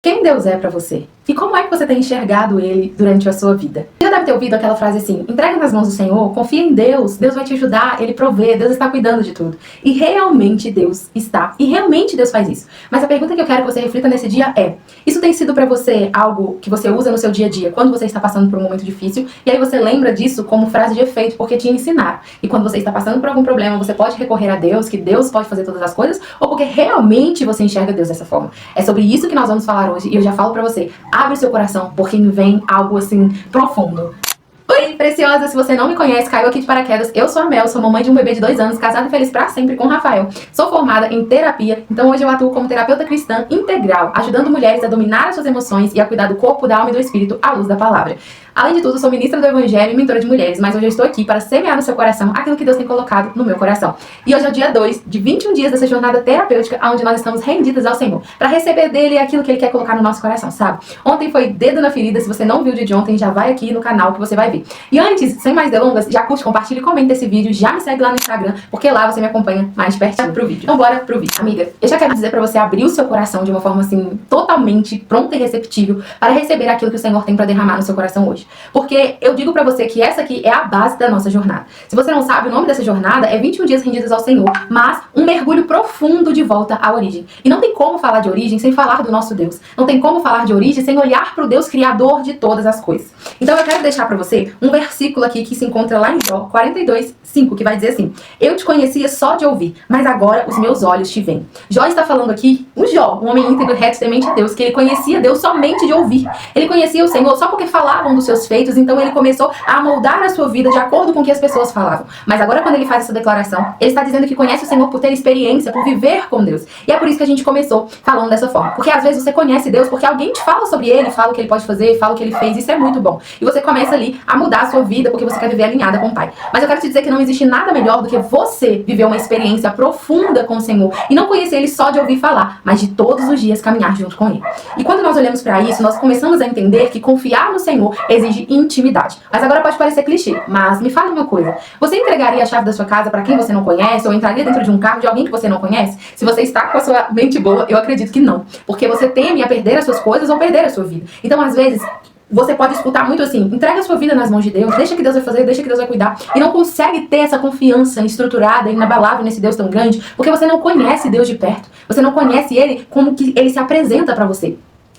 quem Deus é pra você? E como é que você tem enxergado Ele durante a sua vida? Você já deve ter ouvido aquela frase assim: entrega nas mãos do Senhor, confia em Deus, Deus vai te ajudar, Ele provê, Deus está cuidando de tudo. E realmente Deus está, e realmente Deus faz isso. Mas a pergunta que eu quero que você reflita nesse dia é: isso tem sido pra você algo que você usa no seu dia a dia, quando você está passando por um momento difícil, e aí você lembra disso como frase de efeito, porque te ensinaram. E quando você está passando por algum problema, você pode recorrer a Deus, que Deus pode fazer todas as coisas, ou porque realmente você enxerga Deus dessa forma. É sobre isso que nós vamos falar hoje, e eu já falo pra você: abre seu coração, porque me vem algo assim profundo. Oi, preciosa! Se você não me conhece, caiu aqui de paraquedas. Eu sou a Mel, sou mamãe de um bebê de 2 anos, casada e feliz pra sempre com o Rafael. Sou formada em terapia, então hoje eu atuo como terapeuta cristã integral, ajudando mulheres a dominar as suas emoções e a cuidar do corpo, da alma e do espírito à luz da palavra. Além de tudo, sou ministra do Evangelho e mentora de mulheres, mas hoje eu estou aqui para semear no seu coração aquilo que Deus tem colocado no meu coração. E hoje é o dia 2 de 21 dias dessa jornada terapêutica, onde nós estamos rendidas ao Senhor, para receber dele aquilo que ele quer colocar no nosso coração, sabe? Ontem foi dedo na ferida. Se você não viu o dia de ontem, já vai aqui no canal que você vai ver. E antes, sem mais delongas, já curte, compartilha e comenta esse vídeo, já me segue lá no Instagram, porque lá você me acompanha mais pertinho pro vídeo. Então bora pro vídeo. Amiga, eu já quero dizer pra você abrir o seu coração de uma forma assim, totalmente pronta e receptível para receber aquilo que o Senhor tem pra derramar no seu coração hoje. Porque eu digo pra você que essa aqui é a base da nossa jornada. Se você não sabe, o nome dessa jornada é 21 dias rendidos ao Senhor, mas um mergulho profundo de volta à origem. E não tem como falar de origem sem falar do nosso Deus. Não tem como falar de origem sem olhar pro Deus criador de todas as coisas. Então eu quero deixar pra você um versículo aqui que se encontra lá em Jó 42:5, que vai dizer assim: eu te conhecia só de ouvir, mas agora os meus olhos te veem. Jó está falando aqui, o Jó, um homem íntegro, reto, temente a Deus, que ele conhecia Deus somente de ouvir. Ele conhecia o Senhor só porque falavam dos seus feitos, então ele começou a moldar a sua vida de acordo com o que as pessoas falavam. Mas agora, quando ele faz essa declaração, ele está dizendo que conhece o Senhor por ter experiência, por viver com Deus. E é por isso que a gente começou falando dessa forma. Porque às vezes você conhece Deus porque alguém te fala sobre ele, fala o que ele pode fazer, fala o que ele fez, isso é muito bom. E você começa ali a mudar a sua vida porque você quer viver alinhada com o Pai. Mas eu quero te dizer que não existe nada melhor do que você viver uma experiência profunda com o Senhor e não conhecer ele só de ouvir falar, mas de todos os dias caminhar junto com ele. E quando nós olhamos para isso, nós começamos a entender que confiar no Senhor exige intimidade. Mas agora pode parecer clichê, mas me fala uma coisa: você entregaria a chave da sua casa para quem você não conhece, ou entraria dentro de um carro de alguém que você não conhece? Se você está com a sua mente boa, eu acredito que não, porque você teme a perder as suas coisas ou perder a sua vida. Então, às vezes, você pode escutar muito assim: entrega a sua vida nas mãos de Deus, deixa que Deus vai fazer, deixa que Deus vai cuidar. E não consegue ter essa confiança estruturada e inabalável nesse Deus tão grande, porque você não conhece Deus de perto. Você não conhece Ele como que Ele se apresenta pra você.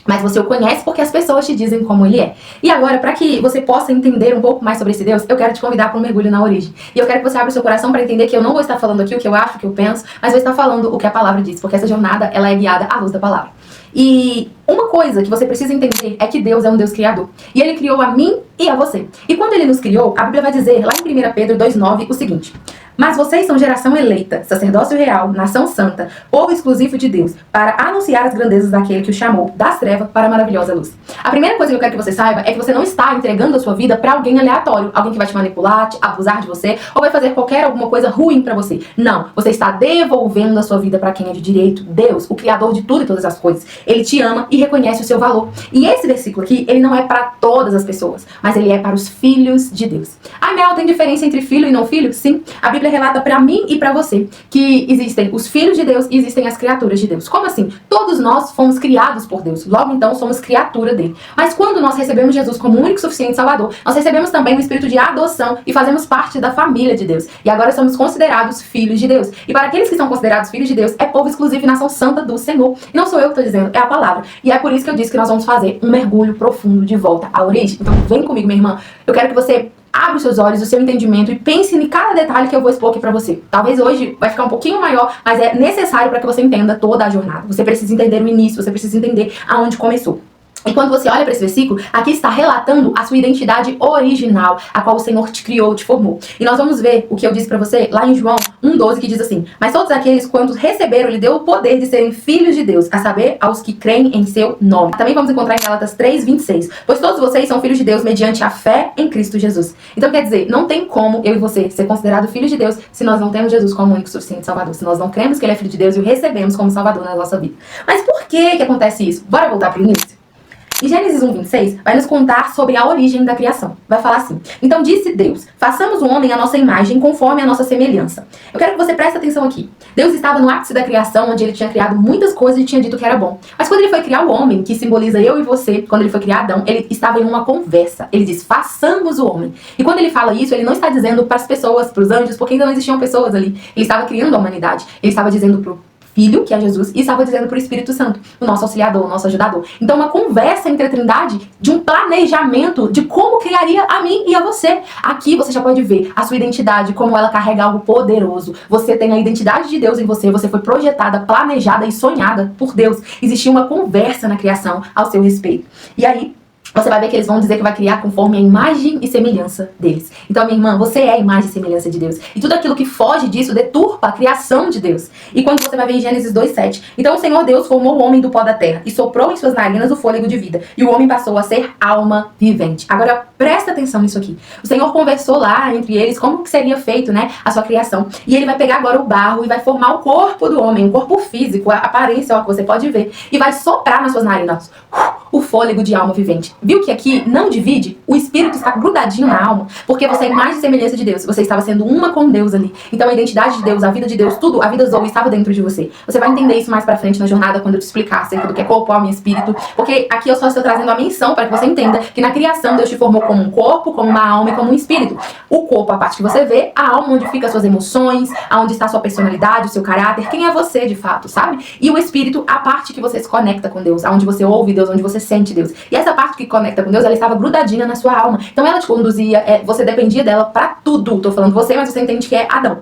Mas você o conhece porque as pessoas te dizem como ele é. E agora, para que você possa entender um pouco mais sobre esse Deus, eu quero te convidar para um mergulho na origem. E eu quero que você abra o seu coração para entender que eu não vou estar falando aqui o que eu acho, o que eu penso, mas vou estar falando o que a palavra diz, porque essa jornada, ela é guiada à luz da palavra. E uma coisa que você precisa entender é que Deus é um Deus criador. E Ele criou a mim e a você. E quando Ele nos criou, a Bíblia vai dizer lá em 1 Pedro 2:9 o seguinte: mas vocês são geração eleita, sacerdócio real, nação santa, povo exclusivo de Deus, para anunciar as grandezas daquele que o chamou das trevas para a maravilhosa luz. A primeira coisa que eu quero que você saiba é que você não está entregando a sua vida para alguém aleatório, alguém que vai te manipular, te abusar de você, ou vai fazer alguma coisa ruim para você. Não, você está devolvendo a sua vida para quem é de direito, Deus, o criador de tudo e todas as coisas. Ele te ama e reconhece o seu valor. E esse versículo aqui, ele não é para todas as pessoas, mas ele é para os filhos de Deus. Ah, Mel, tem diferença entre filho e não filho? Sim. A Bíblia relata pra mim e pra você que existem os filhos de Deus e existem as criaturas de Deus. Como assim? Todos nós fomos criados por Deus, logo então somos criatura dele. Mas quando nós recebemos Jesus como único e suficiente Salvador, nós recebemos também o espírito de adoção e fazemos parte da família de Deus. E agora somos considerados filhos de Deus. E para aqueles que são considerados filhos de Deus, é povo exclusivo e nação santa do Senhor. E não sou eu que estou dizendo, é a palavra. E é por isso que eu disse que nós vamos fazer um mergulho profundo de volta à origem. Então vem comigo, minha irmã. Eu quero que você abra os seus olhos, o seu entendimento e pense em cada detalhe que eu vou expor aqui pra você. Talvez hoje vai ficar um pouquinho maior, mas é necessário para que você entenda toda a jornada. Você precisa entender o início, você precisa entender aonde começou. E quando você olha para esse versículo, aqui está relatando a sua identidade original, a qual o Senhor te criou, te formou. E nós vamos ver o que eu disse para você lá em João 1:12, que diz assim: mas todos aqueles quantos receberam, lhe deu o poder de serem filhos de Deus, a saber, aos que creem em seu nome. Também vamos encontrar em Gálatas 3:26, pois todos vocês são filhos de Deus mediante a fé em Cristo Jesus. Então quer dizer, não tem como eu e você ser considerado filho de Deus se nós não temos Jesus como único e suficiente Salvador, se nós não cremos que Ele é filho de Deus e o recebemos como Salvador na nossa vida. Mas por que acontece isso? Bora voltar para o início? Em Gênesis 1:26, vai nos contar sobre a origem da criação. Vai falar assim: então disse Deus, façamos o homem à nossa imagem, conforme a nossa semelhança. Eu quero que você preste atenção aqui. Deus estava no ápice da criação, onde ele tinha criado muitas coisas e tinha dito que era bom. Mas quando ele foi criar o homem, que simboliza eu e você, quando ele foi criar Adão, ele estava em uma conversa. Ele diz, façamos o homem. E quando ele fala isso, ele não está dizendo para as pessoas, para os anjos, porque ainda não existiam pessoas ali. Ele estava criando a humanidade. Ele estava dizendo para o Filho, que é Jesus, e estava dizendo para o Espírito Santo, o nosso auxiliador, o nosso ajudador. Então, uma conversa entre a Trindade de um planejamento de como criaria a mim e a você. Aqui você já pode ver a sua identidade, como ela carrega algo poderoso. Você tem a identidade de Deus em você, você foi projetada, planejada e sonhada por Deus. Existia uma conversa na criação ao seu respeito. E aí, você vai ver que eles vão dizer que vai criar conforme a imagem e semelhança deles. Então, minha irmã, você é a imagem e semelhança de Deus. E tudo aquilo que foge disso deturpa a criação de Deus. E quando você vai ver em Gênesis 2:7, então o Senhor Deus formou o homem do pó da terra e soprou em suas narinas o fôlego de vida. E o homem passou a ser alma vivente. Agora, presta atenção nisso aqui. O Senhor conversou lá entre eles como que seria feito, né, a sua criação. E ele vai pegar agora o barro e vai formar o corpo do homem, o corpo físico, a aparência, ó, que você pode ver. E vai soprar nas suas narinas o fôlego de alma vivente. Viu que aqui não divide? O espírito está grudadinho na alma, porque você é a imagem e semelhança de Deus. Você estava sendo uma com Deus ali. Então a identidade de Deus, a vida de Deus, tudo, a vida Zoe estava dentro de você. Você vai entender isso mais pra frente na jornada, quando eu te explicar acerca do que é corpo, alma e espírito. Porque aqui eu só estou trazendo a menção para que você entenda que na criação Deus te formou como um corpo, como uma alma e como um espírito. O corpo, a parte que você vê, a alma onde fica as suas emoções, aonde está a sua personalidade, o seu caráter, quem é você de fato, sabe? E o espírito, a parte que você se conecta com Deus, aonde você ouve Deus, onde você sente Deus. E essa parte que conecta com Deus, ela estava grudadinha na sua alma. Então ela te conduzia, você dependia dela pra tudo. Tô falando você, mas você entende que é Adão.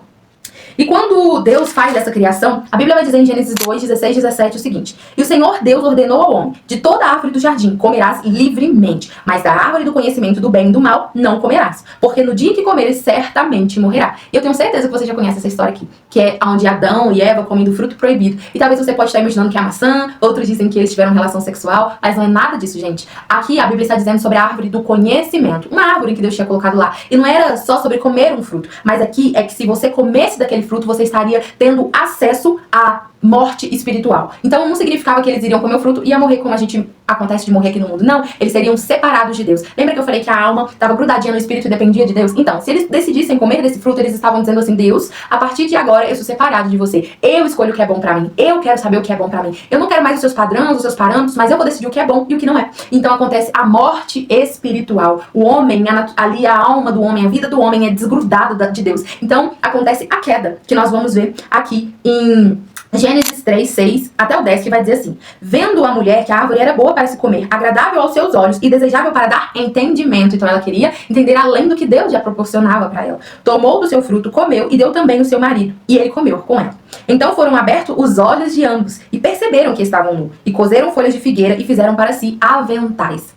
E quando Deus faz essa criação, a Bíblia vai dizer em Gênesis 2:16-17 o seguinte: e o Senhor Deus ordenou ao homem, de toda a árvore do jardim comerás livremente, mas da árvore do conhecimento do bem e do mal não comerás, porque no dia que comeres certamente morrerá. E eu tenho certeza que você já conhece essa história aqui, que é onde Adão e Eva comem do fruto proibido. E talvez você pode estar imaginando que é a maçã, outros dizem que eles tiveram relação sexual, mas não é nada disso, gente. Aqui a Bíblia está dizendo sobre a árvore do conhecimento, uma árvore que Deus tinha colocado lá. E não era só sobre comer um fruto, mas aqui é que se você comesse daquele fruto, você estaria tendo acesso à morte espiritual. Então não significava que eles iriam comer o fruto e ia morrer como a gente acontece de morrer aqui no mundo. Não, eles seriam separados de Deus. Lembra que eu falei que a alma estava grudadinha no espírito e dependia de Deus? Então, se eles decidissem comer desse fruto, eles estavam dizendo assim: Deus, a partir de agora eu sou separado de você. Eu escolho o que é bom pra mim. Eu quero saber o que é bom pra mim. Eu não quero mais os seus padrões, os seus parâmetros, mas eu vou decidir o que é bom e o que não é. Então acontece a morte espiritual. O homem, ali a alma do homem, a vida do homem é desgrudada de Deus. Então acontece a queda, que nós vamos ver aqui em Gênesis 3:6 até o 10, que vai dizer assim: vendo a mulher que a árvore era boa para se comer, agradável aos seus olhos e desejável para dar entendimento. Então ela queria entender além do que Deus já proporcionava para ela. Tomou do seu fruto, comeu e deu também ao seu marido, e ele comeu com ela. Então foram abertos os olhos de ambos e perceberam que estavam nus, e coseram folhas de figueira e fizeram para si aventais.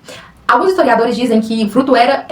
Alguns historiadores dizem que o fruto era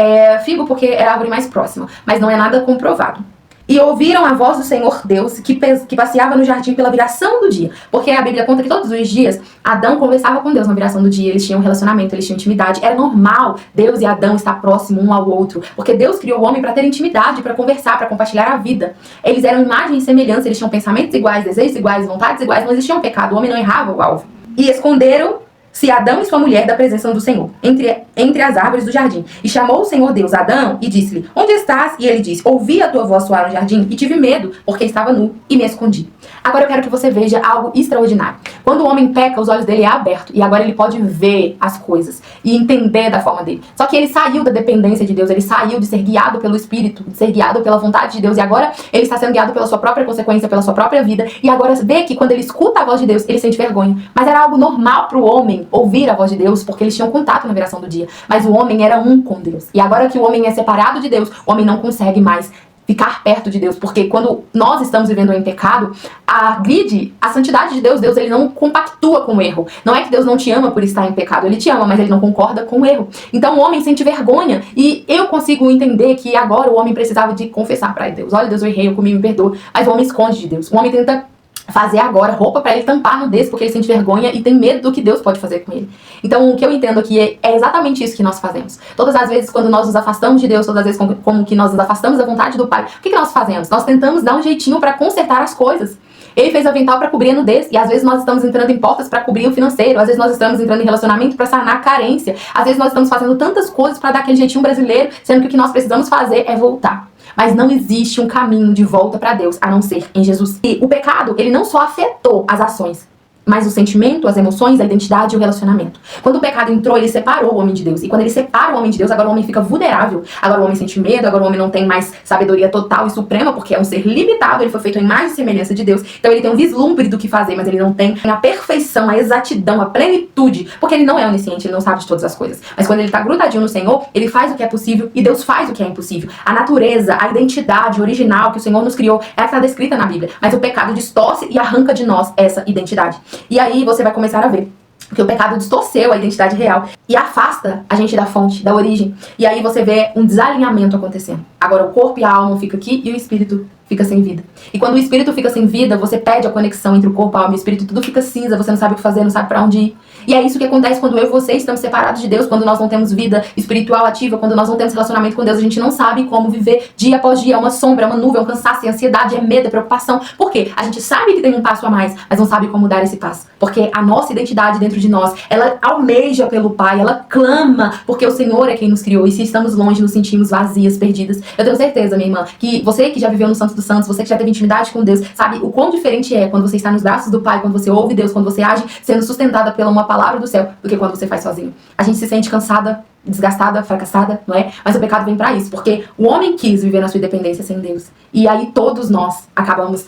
figo porque era a árvore mais próxima, mas não é nada comprovado. E ouviram a voz do Senhor Deus que passeava no jardim pela viração do dia. Porque a Bíblia conta que todos os dias Adão conversava com Deus na viração do dia. Eles tinham um relacionamento, eles tinham intimidade. Era normal Deus e Adão estar próximos um ao outro. Porque Deus criou o homem para ter intimidade, para conversar, para compartilhar a vida. Eles eram imagem e semelhança, eles tinham pensamentos iguais, desejos iguais, vontades iguais. Não existia um pecado, o homem não errava o alvo. E esconderam-se Adão e sua mulher da presença do Senhor, entre as árvores do jardim. E chamou o Senhor Deus Adão e disse-lhe: onde estás? E ele disse: ouvi a tua voz soar no jardim e tive medo, porque estava nu e me escondi. Agora eu quero que você veja algo extraordinário. Quando o homem peca, os olhos dele é aberto e agora ele pode ver as coisas e entender da forma dele. Só que ele saiu da dependência de Deus, ele saiu de ser guiado pelo Espírito, de ser guiado pela vontade de Deus, e agora ele está sendo guiado pela sua própria consequência, pela sua própria vida, e agora vê que quando ele escuta a voz de Deus, ele sente vergonha. Mas era algo normal para o homem ouvir a voz de Deus, porque eles tinham contato na viração do dia. Mas o homem era um com Deus. E agora que o homem é separado de Deus, o homem não consegue mais ficar perto de Deus, porque quando nós estamos vivendo em pecado, agride a santidade de Deus. Deus, ele não compactua com o erro. Não é que Deus não te ama por estar em pecado, ele te ama, mas ele não concorda com o erro. Então o homem sente vergonha, e eu consigo entender que agora o homem precisava de confessar para Deus: olha, Deus, eu errei, eu comi, me perdoa. Mas o homem esconde de Deus. O homem tenta fazer agora roupa para ele tampar a nudez, porque ele sente vergonha e tem medo do que Deus pode fazer com ele. Então o que eu entendo aqui é exatamente isso que nós fazemos. Todas as vezes quando nós nos afastamos de Deus, todas as vezes como que nós nos afastamos da vontade do Pai, o que nós fazemos? Nós tentamos dar um jeitinho para consertar as coisas. Ele fez avental para cobrir a nudez, e às vezes nós estamos entrando em portas para cobrir o financeiro, às vezes nós estamos entrando em relacionamento para sanar a carência, às vezes nós estamos fazendo tantas coisas para dar aquele jeitinho brasileiro, sendo que o que nós precisamos fazer é voltar. Mas não existe um caminho de volta para Deus, a não ser em Jesus. E o pecado, ele não só afetou as ações, mas o sentimento, as emoções, a identidade e o relacionamento. Quando o pecado entrou, ele separou o homem de Deus. E quando ele separa o homem de Deus, agora o homem fica vulnerável. Agora o homem sente medo, agora o homem não tem mais sabedoria total e suprema, porque é um ser limitado, ele foi feito em imagem e semelhança de Deus. Então ele tem um vislumbre do que fazer, mas ele não tem a perfeição, a exatidão, a plenitude, porque ele não é onisciente, ele não sabe de todas as coisas. Mas quando ele tá grudadinho no Senhor, ele faz o que é possível e Deus faz o que é impossível. A natureza, a identidade original que o Senhor nos criou, é a que está descrita na Bíblia. Mas o pecado distorce e arranca de nós essa identidade. E aí você vai começar a ver que o pecado distorceu a identidade real e afasta a gente da fonte, da origem. E aí você vê um desalinhamento acontecendo. Agora o corpo e a alma ficam aqui e o espírito fica sem vida. E quando o espírito fica sem vida, você perde a conexão entre o corpo, a alma e o espírito, tudo fica cinza, você não sabe o que fazer, não sabe pra onde ir. E é isso que acontece quando eu e você estamos separados de Deus, quando nós não temos vida espiritual ativa, quando nós não temos relacionamento com Deus, a gente não sabe como viver dia após dia, é uma sombra, é uma nuvem, é um cansaço, é ansiedade, é medo, é preocupação. Por quê? A gente sabe que tem um passo a mais, mas não sabe como dar esse passo. Porque a nossa identidade dentro de nós, ela almeja pelo Pai, ela clama, porque o Senhor é quem nos criou. E se estamos longe, nos sentimos vazias, perdidas. Eu tenho certeza, minha irmã, que você que já viveu no Santos dos Santos, você que já teve intimidade com Deus, sabe o quão diferente é quando você está nos braços do Pai, quando você ouve Deus, quando você age sendo sustentada pela uma palavra do céu, do que quando você faz sozinho. A gente se sente cansada, desgastada, fracassada, não é? Mas o pecado vem pra isso, porque o homem quis viver na sua independência sem Deus. E aí todos nós acabamos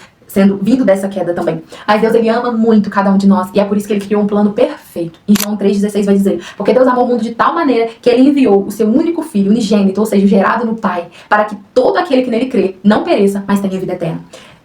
vindo dessa queda também. Mas Deus, ele ama muito cada um de nós, e é por isso que ele criou um plano perfeito. Em João 3,16 vai dizer: porque Deus amou o mundo de tal maneira que ele enviou o seu único filho, unigênito, ou seja, gerado no Pai, para que todo aquele que nele crê não pereça, mas tenha vida eterna.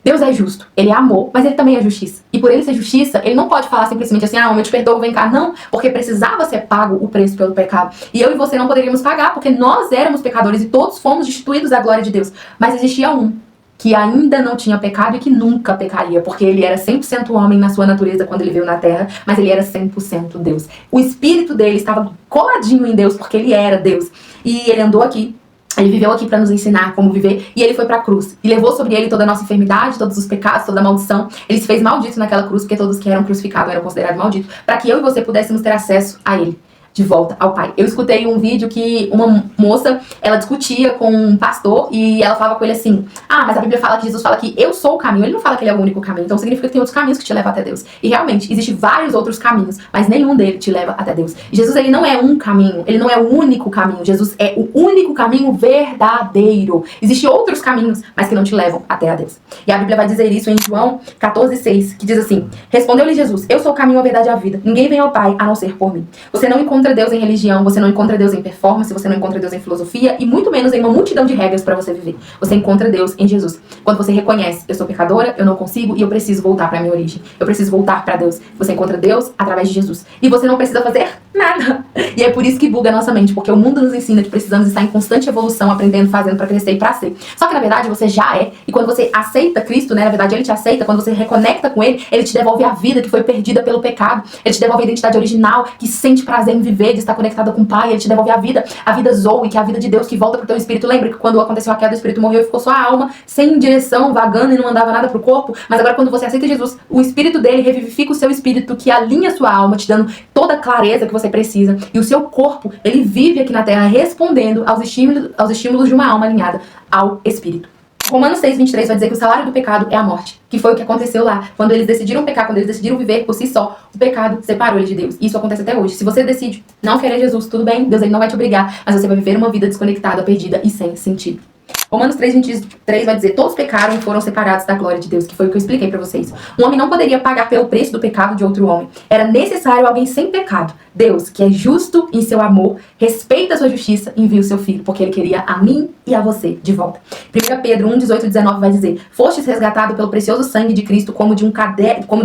Deus é justo, ele é amor, mas ele também é justiça. E por ele ser justiça, ele não pode falar simplesmente assim: ah, eu te perdoo, vem cá. Não, porque precisava ser pago o preço pelo pecado. E eu e você não poderíamos pagar, porque nós éramos pecadores e todos fomos destituídos da glória de Deus. Mas existia um que ainda não tinha pecado e que nunca pecaria, porque ele era 100% homem na sua natureza quando ele veio na terra, mas ele era 100% Deus. O espírito dele estava coladinho em Deus, porque ele era Deus. E ele andou aqui, ele viveu aqui para nos ensinar como viver, e ele foi para a cruz, e levou sobre ele toda a nossa enfermidade, todos os pecados, toda a maldição. Ele se fez maldito naquela cruz, porque todos que eram crucificados eram considerados malditos, para que eu e você pudéssemos ter acesso a ele, de volta ao Pai. Eu escutei um vídeo que uma moça, ela discutia com um pastor e ela falava com ele assim: ah, mas a Bíblia fala que Jesus fala que eu sou o caminho. Ele não fala que ele é o único caminho, então significa que tem outros caminhos que te levam até Deus. E realmente, existem vários outros caminhos, mas nenhum deles te leva até Deus. E Jesus, ele não é um caminho, ele não é o único caminho. Jesus é o único caminho verdadeiro. Existem outros caminhos, mas que não te levam até a Deus. E a Bíblia vai dizer isso em João 14,6, que diz assim: respondeu-lhe Jesus: eu sou o caminho, a verdade e a vida. Ninguém vem ao Pai a não ser por mim. Você não encontra Deus em religião, você não encontra Deus em performance, você não encontra Deus em filosofia e muito menos em uma multidão de regras para você viver. Você encontra Deus em Jesus. Quando você reconhece: eu sou pecadora, eu não consigo e eu preciso voltar para a minha origem. Eu preciso voltar para Deus. Você encontra Deus através de Jesus. E você não precisa fazer nada. E é por isso que buga a nossa mente, porque o mundo nos ensina que precisamos estar em constante evolução, aprendendo, fazendo para crescer e para ser. Só que na verdade você já é. E quando você aceita Cristo, né, na verdade ele te aceita, quando você reconecta com ele, ele te devolve a vida que foi perdida pelo pecado. Ele te devolve a identidade original, que sente prazer em viver, de estar conectada com o Pai. Ele te devolve a vida Zoe, que é a vida de Deus que volta pro teu espírito. Lembra que quando aconteceu a queda, o espírito morreu e ficou só a alma, sem direção, vagando e não mandava nada pro corpo. Mas agora quando você aceita Jesus, o espírito dele revivifica o seu espírito, que alinha a sua alma, te dando toda a clareza que você precisa. E o seu corpo, ele vive aqui na terra respondendo aos estímulos de uma alma alinhada ao espírito. Romanos 6,23 vai dizer que o salário do pecado é a morte, que foi o que aconteceu lá. Quando eles decidiram pecar, quando eles decidiram viver por si só, o pecado separou eles de Deus. Isso acontece até hoje. Se você decide não querer Jesus, tudo bem, Deus ele não vai te obrigar, mas você vai viver uma vida desconectada, perdida e sem sentido. Romanos 3,23 vai dizer: todos pecaram e foram separados da glória de Deus, que foi o que eu expliquei pra vocês. Um homem não poderia pagar pelo preço do pecado de outro homem. Era necessário alguém sem pecado. Deus, que é justo em seu amor, respeita a sua justiça e envia o seu filho, porque ele queria a mim e a você de volta. 1 Pedro 1,18-19 vai dizer: fostes resgatado pelo precioso sangue de Cristo como de um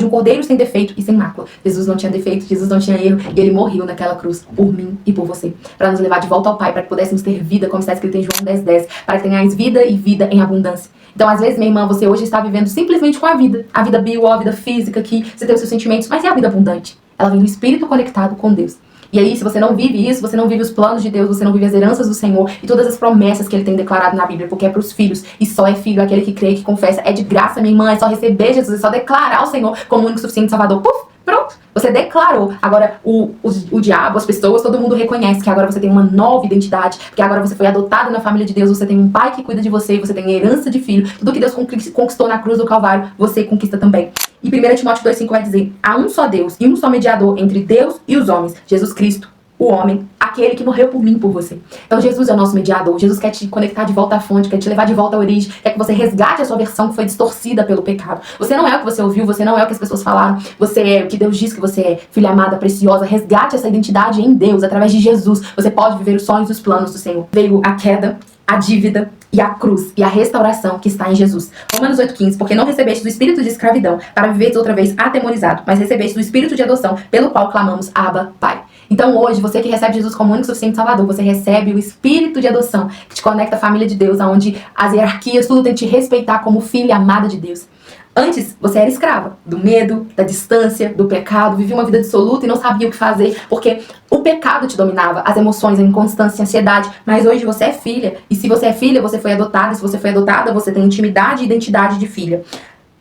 cordeiro sem defeito e sem mácula. Jesus não tinha defeito, Jesus não tinha erro, e ele morreu naquela cruz por mim e por você, para nos levar de volta ao Pai, para que pudéssemos ter vida, como está escrito em João 10,10, para que tenhais vida e vida em abundância. Então, às vezes, minha irmã, você hoje está vivendo simplesmente com a vida bio, a vida física, que você tem os seus sentimentos, mas e a vida abundante? Ela vem do espírito conectado com Deus. E aí, se você não vive isso, você não vive os planos de Deus, você não vive as heranças do Senhor e todas as promessas que Ele tem declarado na Bíblia, porque é para os filhos, e só é filho aquele que crê e que confessa. É de graça, minha irmã, é só receber Jesus, é só declarar o Senhor como o único suficiente Salvador. Puf, pronto, você declarou. Agora, o diabo, as pessoas, todo mundo reconhece que agora você tem uma nova identidade, porque agora você foi adotado na família de Deus, você tem um pai que cuida de você, você tem herança de filho, tudo que Deus conquistou na cruz do Calvário, você conquista também. E 1 Timóteo 2,5 vai dizer: há um só Deus e um só mediador entre Deus e os homens, Jesus Cristo, o homem, aquele que morreu por mim e por você. Então Jesus é o nosso mediador. Jesus quer te conectar de volta à fonte, quer te levar de volta à origem, quer que você resgate a sua versão que foi distorcida pelo pecado. Você não é o que você ouviu, você não é o que as pessoas falaram, você é o que Deus diz que você é, filha amada, preciosa. Resgate essa identidade em Deus, através de Jesus. Você pode viver os sonhos e os planos do Senhor. Veio a queda, a dívida e a cruz e a restauração que está em Jesus. Romanos 8,15, porque não recebeste do espírito de escravidão para viveres outra vez atemorizado, mas recebeste do espírito de adoção, pelo qual clamamos Abba, Pai. Então hoje, você que recebe Jesus como único e suficiente Salvador, você recebe o espírito de adoção, que te conecta à família de Deus, onde as hierarquias, tudo tem que te respeitar como filha amada de Deus. Antes, você era escrava do medo, da distância, do pecado, vivia uma vida dissoluta e não sabia o que fazer, porque o pecado te dominava, as emoções, a inconstância, a ansiedade. Mas hoje você é filha, e se você é filha, você foi adotada, e se você foi adotada, você tem intimidade e identidade de filha.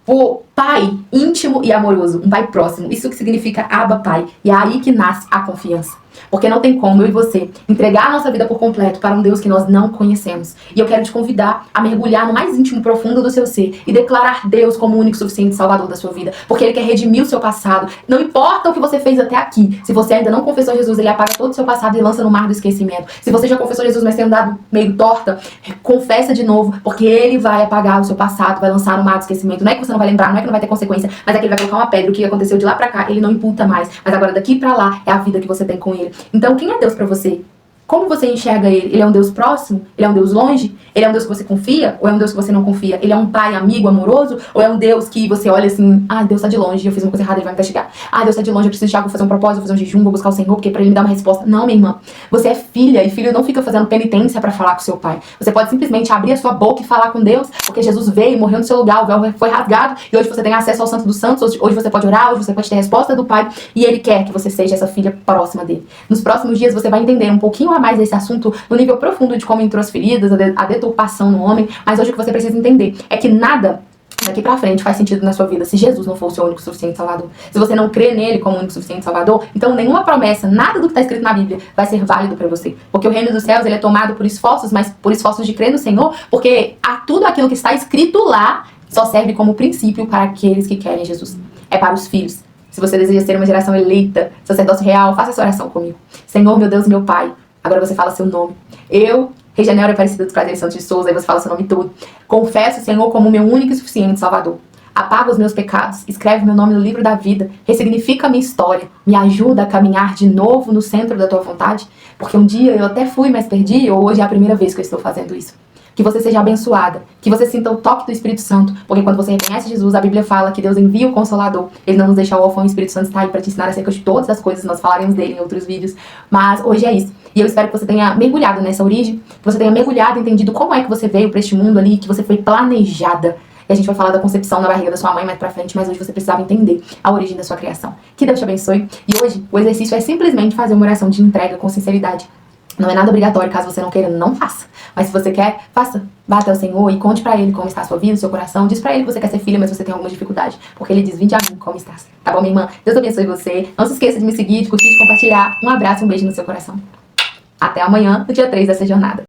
O pai íntimo e amoroso, um pai próximo, isso que significa Abba, Pai. E é aí que nasce a confiança. Porque não tem como eu e você entregar a nossa vida por completo para um Deus que nós não conhecemos. E eu quero te convidar a mergulhar no mais íntimo profundo do seu ser e declarar Deus como o único suficiente Salvador da sua vida. Porque Ele quer redimir o seu passado. Não importa o que você fez até aqui. Se você ainda não confessou Jesus, Ele apaga todo o seu passado e lança no mar do esquecimento. Se você já confessou Jesus, mas tem andado meio torta, confessa de novo, porque Ele vai apagar o seu passado, vai lançar no mar do esquecimento. Não é que você não vai lembrar, não é que não vai ter consequência, mas é que Ele vai colocar uma pedra. O que aconteceu de lá pra cá, Ele não imputa mais. Mas agora daqui pra lá é a vida que você tem com Ele. Então, quem é Deus pra você? Como você enxerga Ele? Ele é um Deus próximo? Ele é um Deus longe? Ele é um Deus que você confia? Ou é um Deus que você não confia? Ele é um pai, amigo, amoroso? Ou é um Deus que você olha assim, ah, Deus tá de longe, eu fiz uma coisa errada, Ele vai me castigar. Ah, Deus tá de longe, eu preciso de algo, vou fazer um propósito, vou fazer um jejum, vou buscar o Senhor, porque pra Ele me dar uma resposta. Não, minha irmã. Você é filha, e filho não fica fazendo penitência pra falar com seu pai. Você pode simplesmente abrir a sua boca e falar com Deus, porque Jesus veio e morreu no seu lugar, o véu foi rasgado, e hoje você tem acesso ao Santo dos Santos, hoje você pode orar, hoje você pode ter a resposta do Pai, e Ele quer que você seja essa filha próxima dele. Nos próximos dias você vai entender um pouquinho a mais desse assunto, no nível profundo de como entrou as feridas, a deturpação no homem, mas hoje o que você precisa entender é que nada daqui pra frente faz sentido na sua vida se Jesus não for o seu único suficiente Salvador. Se você não crê nele como único suficiente Salvador, então nenhuma promessa, nada do que está escrito na Bíblia vai ser válido para você. Porque o reino dos céus ele é tomado por esforços, mas por esforços de crer no Senhor, porque tudo aquilo que está escrito lá só serve como princípio para aqueles que querem Jesus. É para os filhos. Se você deseja ser uma geração eleita, sacerdócio real, faça essa oração comigo. Senhor, meu Deus, meu Pai. Agora você fala seu nome. Eu, Regiane Aparecida dos Prazeres Santos de Souza, aí você fala seu nome todo. Confesso o Senhor como meu único e suficiente Salvador. Apaga os meus pecados, escreve meu nome no livro da vida, ressignifica a minha história, me ajuda a caminhar de novo no centro da tua vontade, porque um dia eu até fui, mas perdi, ou hoje é a primeira vez que eu estou fazendo isso. Que você seja abençoada, que você sinta o toque do Espírito Santo, porque quando você reconhece Jesus, a Bíblia fala que Deus envia o Consolador, Ele não nos deixa órfão, o Espírito Santo está aí para te ensinar acerca de todas as coisas, nós falaremos dele em outros vídeos, mas hoje é isso. E eu espero que você tenha mergulhado nessa origem, que você tenha mergulhado e entendido como é que você veio para este mundo ali, que você foi planejada. E a gente vai falar da concepção na barriga da sua mãe mais pra frente, mas hoje você precisava entender a origem da sua criação. Que Deus te abençoe. E hoje o exercício é simplesmente fazer uma oração de entrega com sinceridade. Não é nada obrigatório, caso você não queira, não faça. Mas se você quer, faça. Vá até o Senhor e conte pra Ele como está a sua vida, o seu coração. Diz pra Ele que você quer ser filha, mas você tem alguma dificuldade. Porque Ele diz, vinde a mim, como estás. Tá bom, minha irmã? Deus abençoe você. Não se esqueça de me seguir, de curtir, de compartilhar. Um abraço e um beijo no seu coração. Até amanhã, no dia 3 dessa jornada.